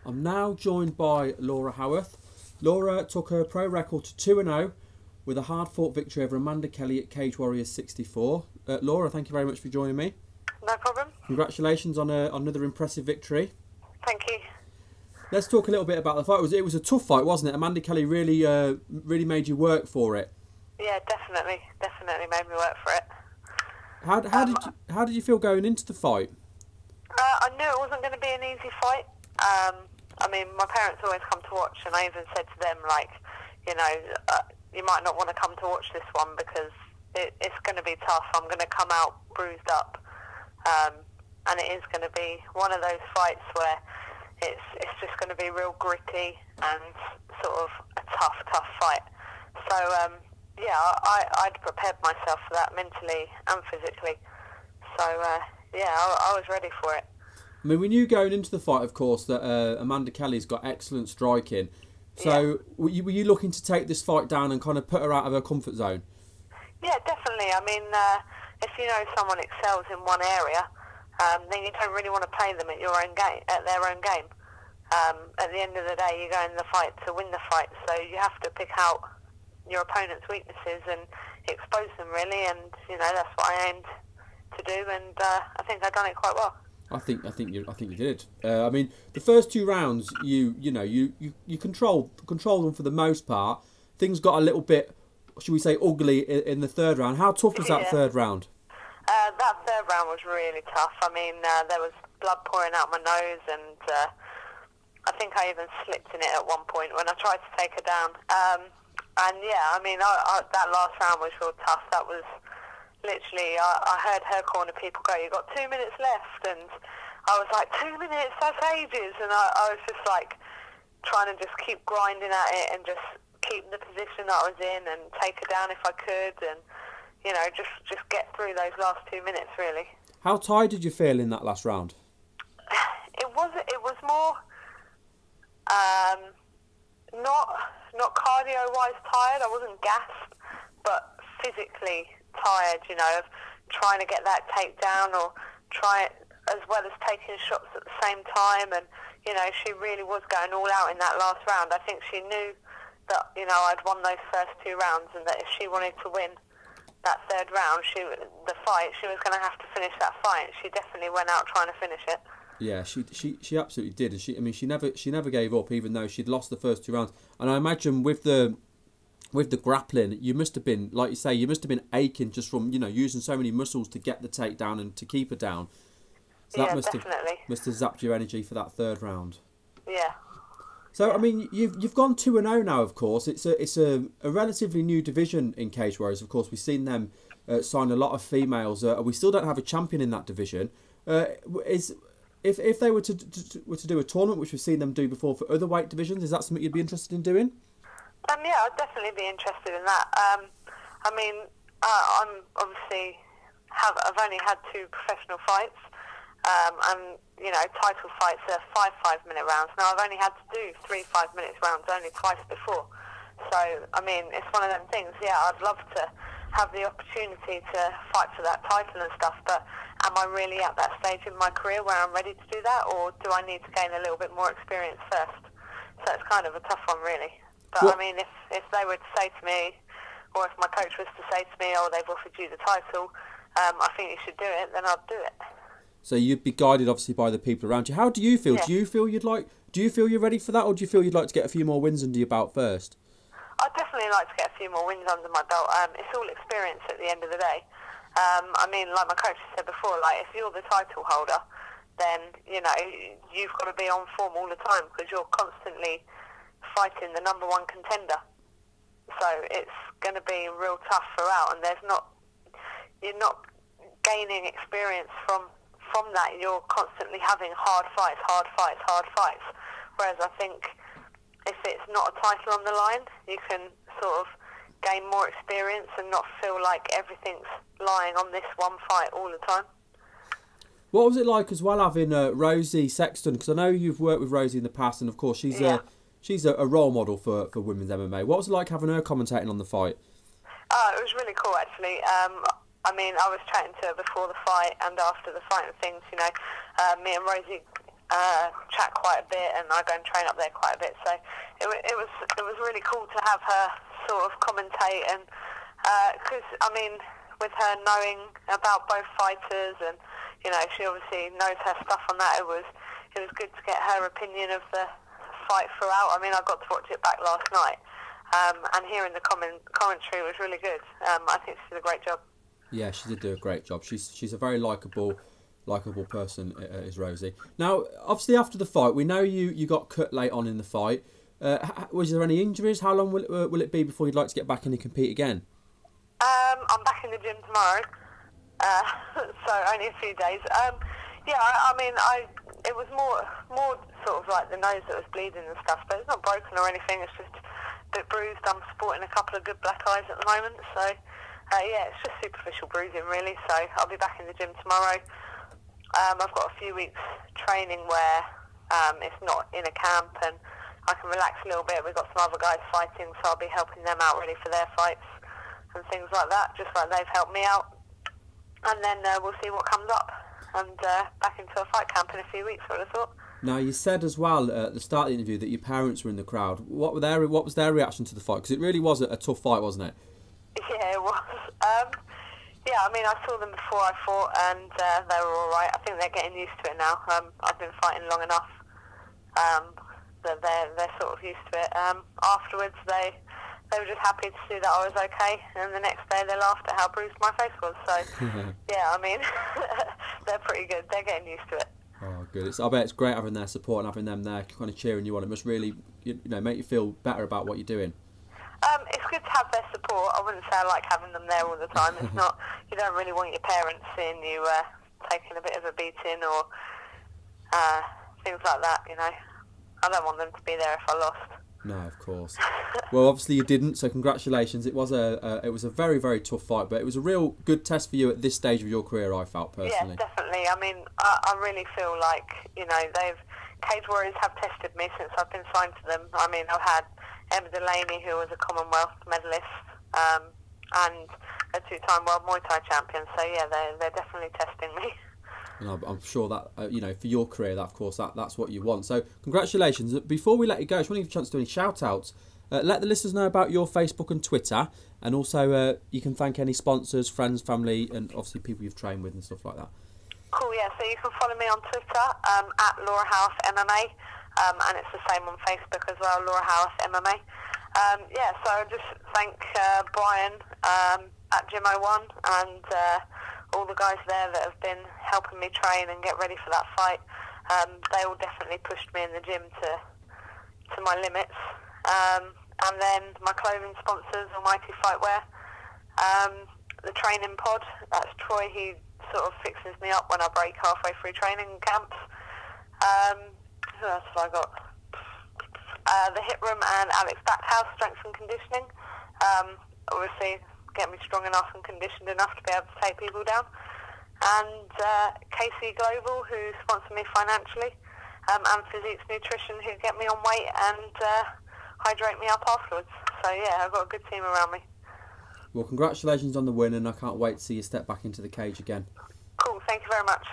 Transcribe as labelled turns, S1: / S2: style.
S1: I'm now joined by Laura Howarth. Laura took her pro record to 2-0 with a hard-fought victory over Amanda Kelly at Cage Warriors 64. Laura, thank you very much for joining me.
S2: No problem.
S1: Congratulations on another impressive victory.
S2: Thank you.
S1: Let's talk a little bit about the fight. It was a tough fight, wasn't it? Amanda Kelly really made you work for it.
S2: Yeah, definitely made me work for it.
S1: How did you feel going into the fight?
S2: I knew it wasn't going to be an easy fight. I mean, my parents always come to watch, and I even said to them, like, you might not want to come to watch this one because it's going to be tough. I'm going to come out bruised up, and it is going to be one of those fights where it's just going to be real gritty and sort of a tough fight. So yeah, I'd prepared myself for that mentally and physically. So yeah, I was ready for it.
S1: I mean, we knew going into the fight, of course, that Amanda Kelly's got excellent striking. So yeah. Were you looking to take this fight down and kind of put her out of her comfort zone? Yeah,
S2: definitely. I mean, if you know someone excels in one area, then you don't really want to play them at their own game. At the end of the day, you go in the fight to win the fight, so you have to pick out your opponent's weaknesses and expose them really. And that's what I aimed to do, and I think I've done it quite well.
S1: I think you did. I mean, the first two rounds, you control them for the most part. Things got a little bit, should we say, ugly in the third round. How tough was that third round?
S2: That third round was really tough. I mean, there was blood pouring out my nose, and I think I even slipped in it at one point when I tried to take her down. And yeah, I mean, that last round was real tough. That was literally, I heard her corner people go, "You've got 2 minutes left," and I was like, 2 minutes, that's ages. And I was just like trying to just keep grinding at it and just keep the position that I was in and take her down if I could, and just get through those last 2 minutes really.
S1: How tired did you feel in that last round?
S2: It was more not cardio wise tired. I wasn't gassed, but physically tired, of trying to get that takedown or try it as well as taking shots at the same time. And she really was going all out in that last round. I think she knew that I'd won those first two rounds, and that if she wanted to win that third round, she was going to have to finish that fight. She definitely went out trying to finish it.
S1: Yeah, she absolutely did. And she never gave up, even though she'd lost the first two rounds. And I imagine with the grappling, you must have been, like you say, aching just from using so many muscles to get the takedown and to keep her down. So that must have zapped your energy for that third round.
S2: Yeah.
S1: So I mean, you've gone 2-0 now. Of course, it's a relatively new division in Cage Warriors. Of course, we've seen them sign a lot of females. We still don't have a champion in that division. If they were to do a tournament, which we've seen them do before for other weight divisions, is that something you'd be interested in doing?
S2: Yeah, I'd definitely be interested in that. I mean, I'm obviously I've only had 2 professional fights, and title fights are 5 5-minute rounds. Now I've only had to do 3 5-minute rounds only twice before. So I mean, it's one of them things. Yeah, I'd love to have the opportunity to fight for that title and stuff, but am I really at that stage in my career where I'm ready to do that, or do I need to gain a little bit more experience first? So it's kind of a tough one, really. But I mean, if they were to say to me, or if my coach was to say to me, "Oh, they've offered you the title, I think you should do it," then I'd do it.
S1: So you'd be guided, obviously, by the people around you. How do you feel? Yeah. Do you feel you're ready for that, or do you feel you'd like to get a few more wins under your belt first?
S2: I'd definitely like to get a few more wins under my belt. It's all experience at the end of the day. I mean, like my coach said before, like if you're the title holder, then you've got to be on form all the time because you're constantly fighting the number 1 contender. So it's going to be real tough throughout, and you're not gaining experience from that. You're constantly having hard fights. Whereas I think if it's not a title on the line, you can sort of gain more experience and not feel like everything's lying on this one fight all the time.
S1: What was it like as well having Rosie Sexton? Because I know you've worked with Rosie in the past, and of course she's a role model for women's MMA. What was it like having her commentating on the fight?
S2: It was really cool, actually. I mean, I was chatting to her before the fight and after the fight and things. Me and Rosie chat quite a bit, and I go and train up there quite a bit. So it was really cool to have her sort of commentate, and because I mean, with her knowing about both fighters, and she obviously knows her stuff on that. It was good to get her opinion of the fight throughout. I mean, I got to watch it back last night, and hearing the commentary was really good. I think she did a great job.
S1: Yeah, she did do a great job. She's a very likeable person, is Rosie. Now, obviously, after the fight, we know you got cut late on in the fight. Was there any injuries? How long will it be before you'd like to get back in and compete again?
S2: I'm back in the gym tomorrow, so only a few days. Yeah, I mean, it was more sort of like the nose that was bleeding and stuff, but it's not broken or anything. It's just a bit bruised. I'm sporting a couple of good black eyes at the moment, so yeah, it's just superficial bruising really. So I'll be back in the gym tomorrow. I've got a few weeks training where it's not in a camp and I can relax a little bit. We've got some other guys fighting, so I'll be helping them out ready for their fights and things like that, just like they've helped me out. And then we'll see what comes up, and back into a fight camp in a few weeks, I would have thought.
S1: Now, you said as well at the start of the interview that your parents were in the crowd. What was their reaction to the fight? Because it really was a tough fight, wasn't it?
S2: Yeah, it was. Yeah, I mean, I saw them before I fought, and they were all right. I think they're getting used to it now. I've been fighting long enough that they're sort of used to it. Afterwards, they were just happy to see that I was okay, and the next day they laughed at how bruised my face was. So, yeah, I mean, they're pretty good. They're getting used to it.
S1: Oh, good. I bet it's great having their support and having them there kind of cheering you on. It must really, make you feel better about what you're doing.
S2: It's good to have their support. I wouldn't say I like having them there all the time. It's not. You don't really want your parents seeing you taking a bit of a beating or things like that. I don't want them to be there if I lost.
S1: No, of course. Well, obviously you didn't, so congratulations. It was a very, very tough fight, but it was a real good test for you at this stage of your career, I felt personally.
S2: Yeah, definitely. I mean, I really feel like Cage Warriors have tested me since I've been signed to them. I mean, I've had Emma Delaney, who was a Commonwealth medalist, and a two-time World Muay Thai champion. So yeah, they're definitely testing me.
S1: And I'm sure that, for your career, that of course, that's what you want. So congratulations. Before we let you go, I just want to give you a chance to do any shout-outs. Let the listeners know about your Facebook and Twitter, and also you can thank any sponsors, friends, family, and obviously people you've trained with and stuff like that.
S2: Cool, yeah. So you can follow me on Twitter, at Laura Howarth MMA, and it's the same on Facebook as well, Laura Howarth MMA. Yeah, so I just thank Brian at Gym 01 and all the guys there that have been helping me train and get ready for that fight. They all definitely pushed me in the gym to my limits. And then my clothing sponsors, Almighty Fightwear. The training pod, that's Troy. He sort of fixes me up when I break halfway through training camps. Who else have I got? The Hip Room and Alex Backhouse, Strength and Conditioning. Obviously, get me strong enough and conditioned enough to be able to take people down. And KC Global, who sponsor me financially, and Physiques Nutrition, who get me on weight and hydrate me up afterwards. So yeah, I've got a good team around me.
S1: Well, congratulations on the win, and I can't wait to see you step back into the cage again.
S2: Cool, thank you very much.